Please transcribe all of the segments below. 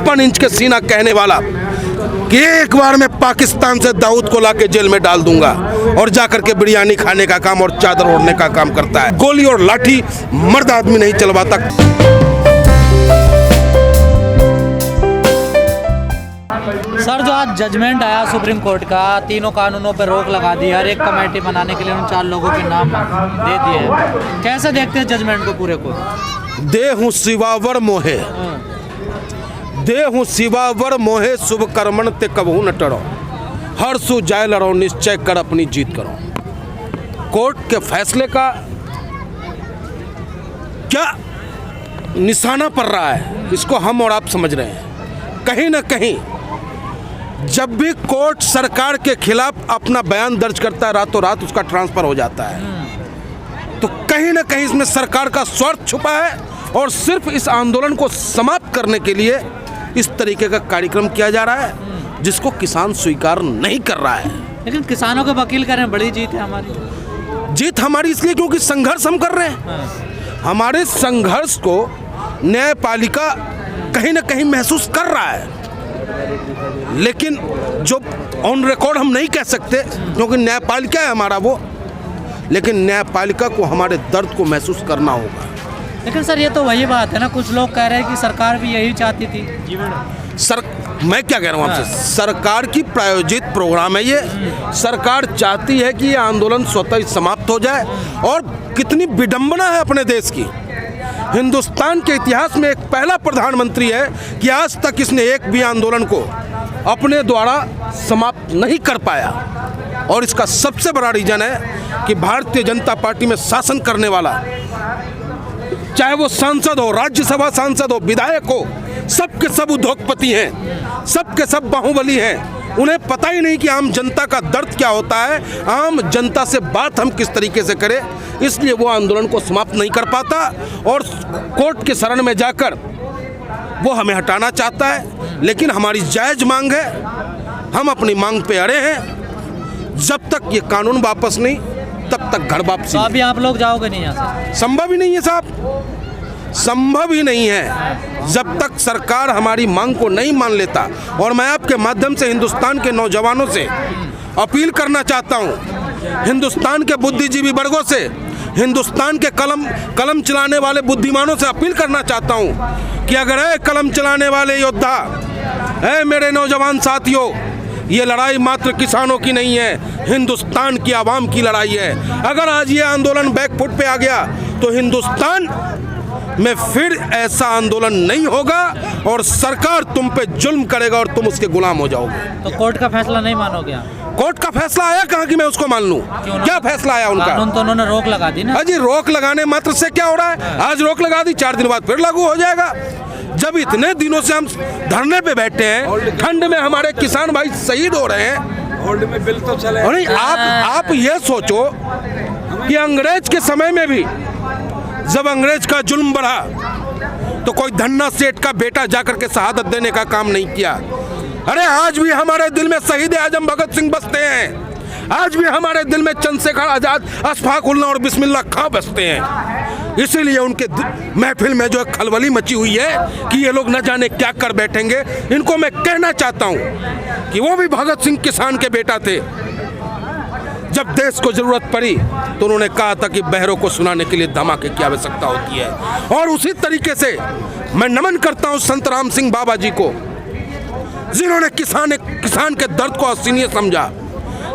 56 inch के सीना कहने वाला कि एक बार मैं पाकिस्तान से दाऊद को लाके जेल में डाल दूंगा, और जाकर के बिरयानी खाने का काम और चादर ओढ़ने का काम करता है। गोली और लाठी मर्द आदमी नहीं चलवाता। सर, जो आज जजमेंट आया सुप्रीम कोर्ट का, तीनों कानूनों पर रोक लगा दी, हर एक कमेटी बनाने के लिए उन 4 लोगों के नाम दे दिए, कैसे देखते हैं जजमेंट को पूरे को? देहु शिवावर मोहे, देहु शिवावर मोहे, शुभ कर्मण ते कबहू न टरो, हर सु जाय लड़ो, निश्चय कर अपनी जीत करो। कोर्ट के फैसले का क्या निशाना पड़ रहा है, इसको हम और आप समझ रहे हैं। कहीं ना कहीं जब भी कोर्ट सरकार के खिलाफ अपना बयान दर्ज करता है, रातों रात उसका ट्रांसफर हो जाता है। तो कहीं ना कहीं इसमें सरकार का स्वार्थ छुपा है, और सिर्फ इस आंदोलन को समाप्त करने के लिए इस तरीके का कार्यक्रम किया जा रहा है, जिसको किसान स्वीकार नहीं कर रहा है। लेकिन किसानों के वकील कह रहे हैं बड़ी जीत है हमारी। जीत हमारी इसलिए क्योंकि संघर्ष हम कर रहे हैं। हमारे संघर्ष को न्यायपालिका कहीं ना कहीं महसूस कर रहा है, लेकिन जो ऑन रिकॉर्ड हम नहीं कह सकते क्योंकि न्यायपालिका है हमारा वो, लेकिन न्यायपालिका को हमारे दर्द को महसूस करना होगा। लेकिन सर, ये तो वही बात है ना, कुछ लोग कह रहे हैं कि सरकार भी यही चाहती थी। मैं क्या कह रहा हूँ आपसे, सरकार की प्रायोजित प्रोग्राम है ये। सरकार चाहती है कि ये आंदोलन स्वतः ही समाप्त हो जाए, और कितनी विडंबना है अपने देश की। हिंदुस्तान के इतिहास में एक पहला प्रधानमंत्री है कि आज तक इसने एक भी आंदोलन को अपने द्वारा समाप्त नहीं कर पाया, और इसका सबसे बड़ा रीजन है कि भारतीय जनता पार्टी में शासन करने वाला, चाहे वो सांसद हो, राज्यसभा सांसद हो, विधायक हो, सबके सब उद्योगपति हैं, सबके सब बाहुबली हैं। उन्हें पता ही नहीं कि आम जनता का दर्द क्या होता है, आम जनता से बात हम किस तरीके से करें, इसलिए वो आंदोलन को समाप्त नहीं कर पाता, और कोर्ट के शरण में जाकर वो हमें हटाना चाहता है। लेकिन हमारी जायज़ मांग है, हम अपनी मांग पे अड़े हैं। जब तक ये कानून वापस नहीं, तब तक घर वापसी। तो अभी आप लोग जाओगे नहीं यहाँ से? संभव ही नहीं है साहब, संभव ही नहीं है जब तक सरकार हमारी मांग को नहीं मान लेता। और मैं आपके माध्यम से हिंदुस्तान के नौजवानों से अपील करना चाहता हूँ, हिंदुस्तान के बुद्धिजीवी वर्गों से, हिंदुस्तान के कलम चलाने वाले बुद्धिमानों से अपील करना चाहता हूँ कि अगर है कलम चलाने वाले योद्धा, है मेरे नौजवान साथियों, ये लड़ाई मात्र किसानों की नहीं है, हिंदुस्तान की आवाम की लड़ाई है। अगर आज ये आंदोलन बैकफुट पे आ गया तो हिंदुस्तान में फिर ऐसा आंदोलन नहीं होगा, और सरकार तुम पे जुल्म करेगा और तुम उसके गुलाम हो जाओगे। तो कोर्ट का फैसला नहीं मानोगे आप? कोर्ट का फैसला आया कहाँ कि मैं उसको मान लूं? क्या फैसला आया उनका? कानून तो उन्होंने रोक लगा दी ना। अजी रोक लगाने मात्र से क्या हो रहा है? आज रोक लगा दी, 4 दिन बाद फिर लागू हो जाएगा। जब इतने दिनों से हम धरने पे बैठे हैं, ठंड में हमारे किसान भाई शहीद हो रहे हैं, होल्ड में बिल तो चले। नहीं, आप ये सोचो कि अंग्रेज के समय में भी जब अंग्रेज का जुल्म बढ़ा तो कोई धन्ना सेठ का बेटा जाकर के शहादत देने का काम नहीं किया। अरे आज भी हमारे दिल में शहीद आजम भगत सिंह बसते हैं, आज भी हमारे दिल में चंद्रशेखर आजाद, अशफाक उल्ला और बिस्मिल्लाह खां बसते हैं। इसीलिए उनके महफिल में जो खलबली मची हुई है कि ये लोग न जाने क्या कर बैठेंगे। इनको मैं कहना चाहता हूँ कि वो भी भगत सिंह किसान के बेटा थे। जब देश को जरूरत पड़ी तो उन्होंने कहा था कि बहरों को सुनाने के लिए धमाके की आवश्यकता होती है। और उसी तरीके से मैं नमन करता हूं संत राम सिंह बाबा जी को, जिन्होंने किसान के दर्द को असीनीय समझा।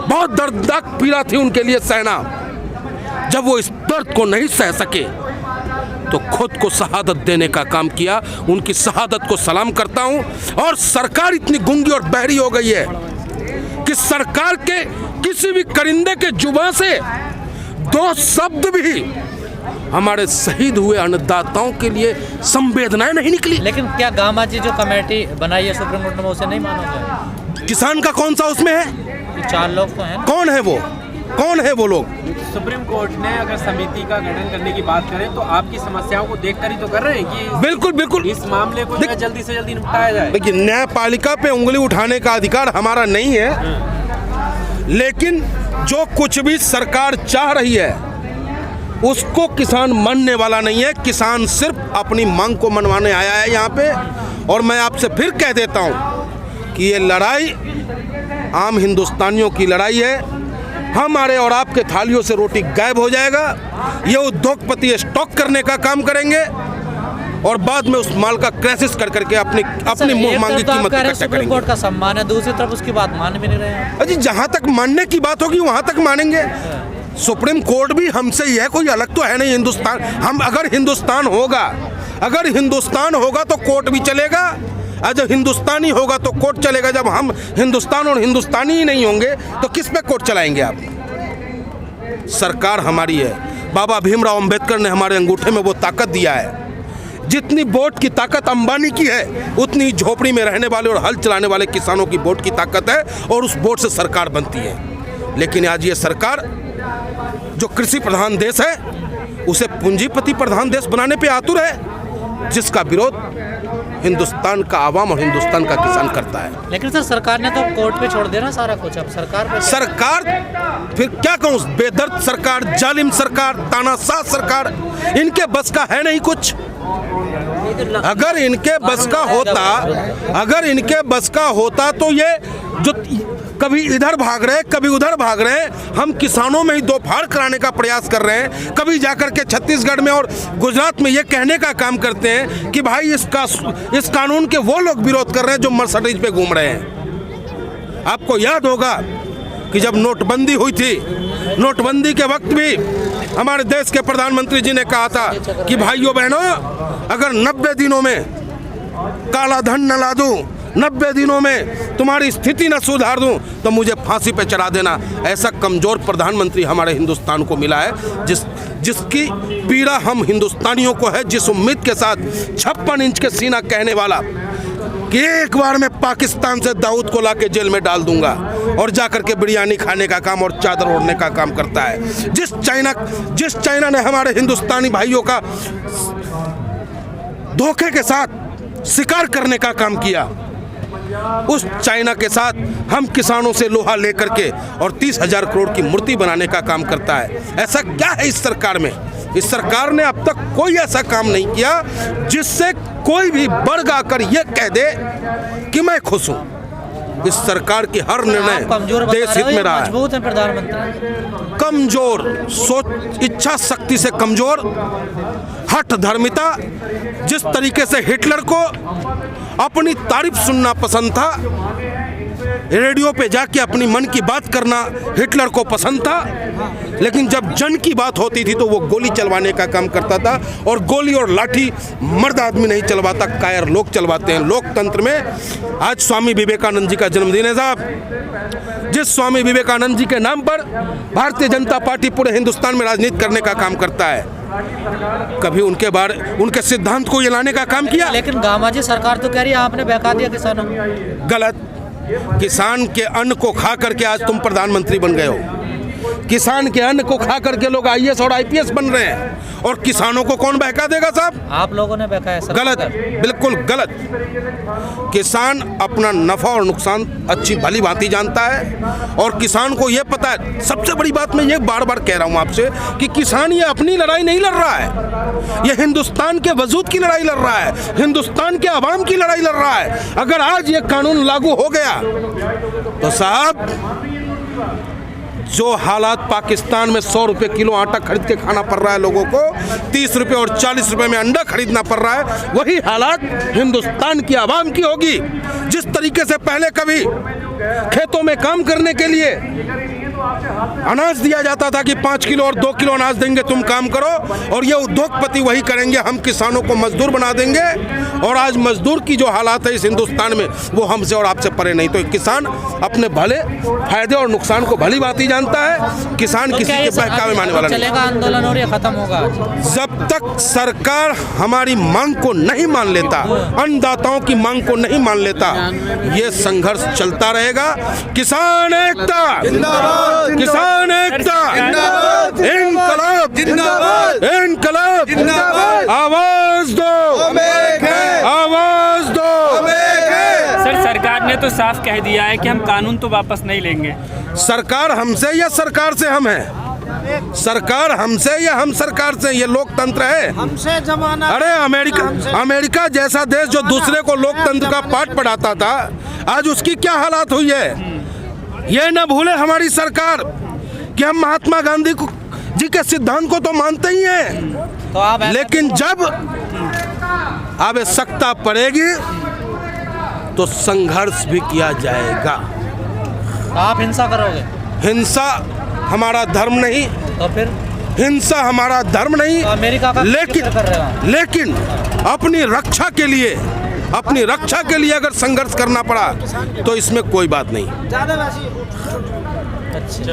बहुत दर्दनाक पीड़ा थी उनके लिए सहना। जब वो इस दर्द को नहीं सह सके तो खुद को शहादत देने का काम किया। उनकी शहादत को सलाम करता हूं। और सरकार इतनी गूंगी और बहरी हो गई है कि सरकार के किसी भी करिंदे के जुबान से 2 शब्द भी हमारे शहीद हुए अन्नदाताओं के लिए संवेदनाएं नहीं निकली। लेकिन क्या गामा जी जो कमेटी बनाई है सुप्रीम कोर्ट में, उसे नहीं मानोगे? किसान का कौन सा उसमें है? 4 लोग तो हैं। कौन है वो? कौन है वो लोग? सुप्रीम कोर्ट ने अगर समिति का गठन करने की बात करें तो आपकी समस्याओं को देखकर ही तो कर रहे हैं कि बिल्कुल बिल्कुल इस मामले को जल्दी से जल्दी निपटाया जाए। देखिए, न्यायपालिका पे उंगली उठाने का अधिकार हमारा नहीं है, लेकिन जो कुछ भी सरकार चाह रही है उसको किसान मानने वाला नहीं है। किसान सिर्फ अपनी मांग को मनवाने आया है यहाँ पे, और मैं आपसे फिर कह देता हूँ कि ये लड़ाई आम हिंदुस्तानियों की लड़ाई है। हमारे और आपके थालियों से रोटी गायब हो जाएगा। ये उद्योगपति स्टॉक करने का काम करेंगे और बाद में उस माल का क्राइसिस कर करके अपनी मुंह मांगी कीमत इकट्ठा सुप्रीम करेंगे। कोर्ट का सम्मान है, दूसरी तरफ उसकी बात मान भी नहीं रहे हैं। अजी जहाँ तक मानने की बात होगी वहाँ तक मानेंगे। सुप्रीम कोर्ट भी हमसे ही है, कोई अलग तो है नहीं। हिंदुस्तान, हम अगर हिंदुस्तान होगा तो कोर्ट भी चलेगा, और जब हिंदुस्तानी होगा तो कोर्ट चलेगा। जब हम हिंदुस्तान और हिंदुस्तानी ही नहीं होंगे तो किस पे कोर्ट चलाएंगे आप? सरकार हमारी है। बाबा भीमराव अंबेडकर ने हमारे अंगूठे में वो ताकत दिया है। जितनी वोट की ताकत अंबानी की है, उतनी झोपड़ी में रहने वाले और हल चलाने वाले किसानों की वोट की ताकत है, और उस वोट से सरकार बनती है। लेकिन आज ये सरकार जो कृषि प्रधान देश है, उसे पूंजीपति प्रधान देश बनाने पे आतुर है, जिसका विरोध हिंदुस्तान का आवाम और हिंदुस्तान का किसान करता है। लेकिन सर सरकार ने तो कोर्ट पे छोड़ देना सारा कुछ, अब सरकार फिर क्या कहूँ, बेदर्द सरकार, जालिम सरकार, तानाशाह सरकार, इनके बस का है नहीं कुछ। अगर इनके बस का होता तो ये जो कभी इधर भाग रहे कभी उधर भाग रहे, हम किसानों में ही दो फाड़ कराने का प्रयास कर रहे हैं। कभी जाकर के छत्तीसगढ़ में और गुजरात में ये कहने का काम करते हैं कि भाई इस कानून के वो लोग विरोध कर रहे हैं जो मर्सिडीज पे घूम रहे हैं। आपको याद होगा कि जब नोटबंदी हुई थी, नोटबंदी के वक्त भी हमारे देश के प्रधानमंत्री जी ने कहा था कि भाइयों बहनों, अगर 90 दिनों में काला धन न ला दूं, 90 दिनों में तुम्हारी स्थिति न सुधार दूं, तो मुझे फांसी पे चढ़ा देना। ऐसा कमजोर प्रधानमंत्री हमारे हिंदुस्तान को मिला है, जिसकी पीड़ा हम हिंदुस्तानियों को है। जिस उम्मीद के साथ 56 इंच के सीना कहने वाला कि एक बार मैं पाकिस्तान से दाऊद को लाके जेल में डाल दूंगा, और जाकर के बिरयानी खाने का काम और चादर ओढ़ने का काम करता है। जिस चाइना ने हमारे हिंदुस्तानी भाइयों का धोखे के साथ शिकार करने का काम किया, उस चाइना के साथ हम किसानों से लोहा लेकर के और 30,000 करोड़ की मूर्ति बनाने का काम करता है। ऐसा क्या है इस सरकार में? इस सरकार ने अब तक कोई ऐसा काम नहीं किया जिससे कोई भी वर्ग आकर ये कह दे कि मैं खुश हूँ। इस सरकार की हर निर्णय देश हित में रहा है। मजबूत है प्रधानमंत्री, कमजोर सोच, इच्छा शक्ति से कमजोर, हठ धर्मिता। जिस तरीके से हिटलर को अपनी तारीफ सुनना पसंद था, रेडियो पे जाके अपनी मन की बात करना हिटलर को पसंद था, लेकिन जब जन की बात होती थी तो वो गोली चलवाने का काम करता था। और गोली और लाठी मर्द आदमी नहीं चलवाता, कायर लोग चलवाते हैं। लोकतंत्र में आज स्वामी विवेकानंद जी का जन्मदिन है साहब। जिस स्वामी विवेकानंद जी के नाम पर भारतीय जनता पार्टी पूरे हिंदुस्तान में राजनीति करने का काम करता है, कभी उनके सिद्धांत को ये लाने का काम किया? लेकिन गामाजी सरकार तो कह रही है आपने बहका दिया किसानों को। गलत। किसान के अन्न को खा करके आज तुम प्रधानमंत्री बन गए हो। किसान के अन्न को खा करके लोग IAS और IPS बन रहे हैं, और किसानों को कौन बहका देगा साहब? आप लोगों ने बहकाया सर। गलत, बिल्कुल गलत। किसान अपना नफा और नुकसान अच्छी भली भांति जानता है, और किसान को यह पता है। सबसे बड़ी बात मैं ये बार बार कह रहा हूं आपसे कि किसान ये अपनी लड़ाई नहीं लड़ रहा है, ये हिंदुस्तान के वजूद की लड़ाई लड़ रहा है, हिंदुस्तान के आवाम की लड़ाई लड़ रहा है। अगर आज ये कानून लागू हो गया तो साहब, जो हालात पाकिस्तान में 100 रुपये किलो आटा खरीद के खाना पड़ रहा है लोगों को, 30 रुपये और 40 रुपये में अंडा खरीदना पड़ रहा है, वही हालात हिंदुस्तान की आवाम की होगी। जिस तरीके से पहले कभी खेतों में काम करने के लिए अनाज दिया जाता था कि 5 किलो और 2 किलो अनाज देंगे, तुम काम करो, और ये उद्योगपति वही करेंगे, हम किसानों को मजदूर बना देंगे। और आज मजदूर की जो हालात है इस हिंदुस्तान में, वो हमसे और आपसे परे नहीं। तो किसान अपने भले फायदे और नुकसान को भली बात ही जानता है। किसान किसी के बहकावे में आने वाला नहीं। चलेगा आंदोलन और ये खत्म होगा? जब तक सरकार हमारी मांग को नहीं मान लेता, अन्नदाताओं की मांग को नहीं मान लेता, ये संघर्ष चलता रहेगा। किसान एकता, किसान एकता, इनकलाब, इनकलाब, आवाज दो, आवाज दो। सर सरकार ने तो साफ कह दिया है कि हम कानून तो वापस नहीं लेंगे। सरकार हमसे या सरकार से हम हैं? सरकार हमसे या हम सरकार से, ये लोकतंत्र है? हमसे जमाना। अरे अमेरिका जैसा देश जो दूसरे को लोकतंत्र का पाठ पढ़ाता था, आज उसकी क्या हालात हुई है। ये न भूले हमारी सरकार कि हम महात्मा गांधी जी के सिद्धांत को तो मानते ही हैं, तो आप लेकिन जब आवश्यकता पड़ेगी तो संघर्ष भी किया जाएगा। तो आप हिंसा करोगे? हिंसा हमारा धर्म नहीं, तो फिर हिंसा हमारा धर्म नहीं, तो अमेरिका का जिक्र कर रहे हो? लेकिन अपनी रक्षा के लिए अगर संघर्ष करना पड़ा तो इसमें कोई बात नहीं।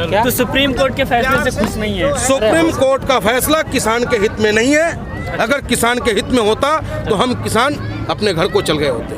क्या? तो सुप्रीम कोर्ट के फैसले से खुश नहीं है? सुप्रीम कोर्ट का फैसला किसान के हित में नहीं है। अगर किसान के हित में होता तो हम किसान अपने घर को चल गए होते।